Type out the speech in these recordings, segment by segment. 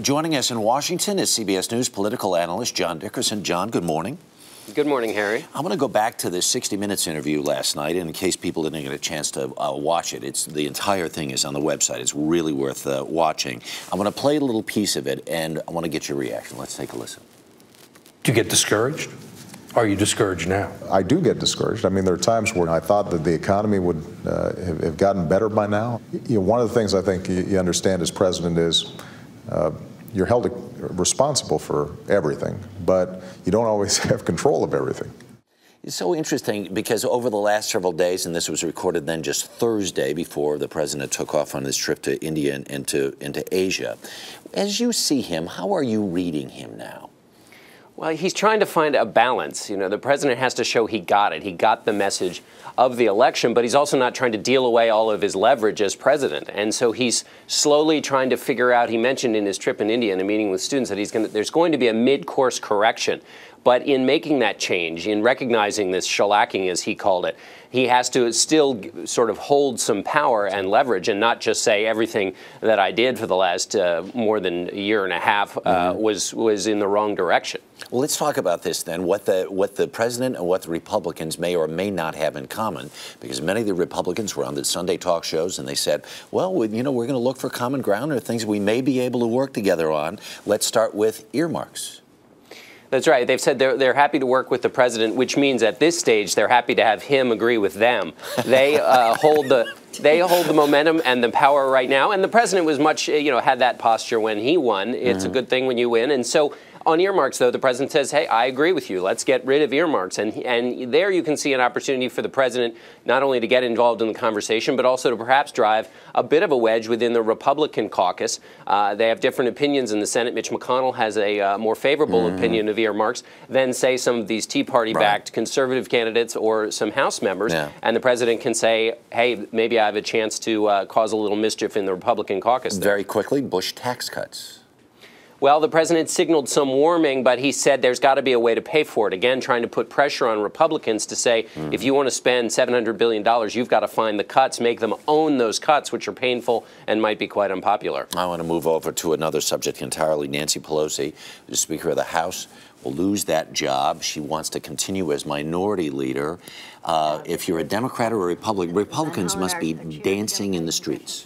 Joining us in Washington is CBS News political analyst John Dickerson. John, good morning. Good morning, Harry. I'm going to go back to the 60 Minutes interview last night, in case people didn't get a chance to watch it. The entire thing is on the website. It's really worth watching. I'm going to play a little piece of it, and I want to get your reaction. Let's take a listen. Do you get discouraged? Are you discouraged now? I do get discouraged. I mean, there are times where I thought that the economy would have gotten better by now. You know, one of the things I think you understand as president is you're held responsible for everything, but you don't always have control of everything. It's so interesting because over the last several days, and this was recorded then just Thursday before the president took off on his trip to India and into Asia. As you see him, how are you reading him now? Well, he's trying to find a balance. You know, the president has to show he got it. He got the message of the election, but he's also not trying to deal away all of his leverage as president. And so he's slowly trying to figure out, he mentioned in his trip in India in a meeting with students that there's going to be a mid-course correction. But in making that change, in recognizing this shellacking, as he called it, he has to still sort of hold some power and leverage and not just say everything that I did for the last more than a year and a half was in the wrong direction. Well, let's talk about this then, what the president and what the Republicans may or may not have in common, because many of the Republicans were on the Sunday talk shows and they said, well, you know, we're going to look for common ground or things we may be able to work together on. Let's start with earmarks. That's right. They've said they're happy to work with the president, which means at this stage they're happy to have him agree with them. They hold the momentum and the power right now. And the president was much, had that posture when he won. It's a good thing when you win. And so on earmarks, though, the president says, hey, I agree with you. Let's get rid of earmarks. And there you can see an opportunity for the president not only to get involved in the conversation, but also to perhaps drive a bit of a wedge within the Republican caucus. They have different opinions in the Senate. Mitch McConnell has a more favorable opinion of earmarks than, say, some of these Tea Party-backed conservative candidates or some House members. Yeah. And the president can say, hey, maybe I have a chance to cause a little mischief in the Republican caucus there. Very quickly, Bush tax cuts. Well, the president signaled some warming, but he said there's got to be a way to pay for it. Again, trying to put pressure on Republicans to say, if you want to spend $700 billion, you've got to find the cuts, make them own those cuts, which are painful and might be quite unpopular. I want to move over to another subject entirely. Nancy Pelosi, the Speaker of the House, will lose that job. She wants to continue as minority leader. If you're a Democrat or a Republican, Republicans must be dancing in the streets.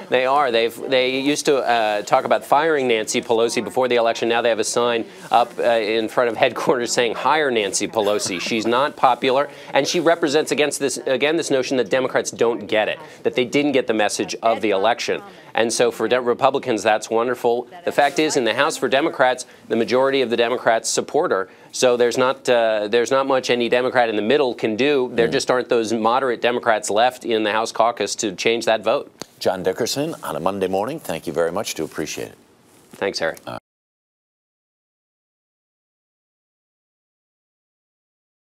They are. They used to talk about firing Nancy Pelosi before the election. Now they have a sign up in front of headquarters saying, hire Nancy Pelosi. She's not popular, and she represents this notion that Democrats don't get it, that they didn't get the message of the election. And so for Republicans, that's wonderful. The fact is, in the House for Democrats, the majority of the Democrats support her. So there's not much any Democrat in the middle can do. There just aren't those moderate Democrats left in the House caucus to change that vote. John Dickerson on a Monday morning. Thank you very much. Do appreciate it. Thanks, Harry.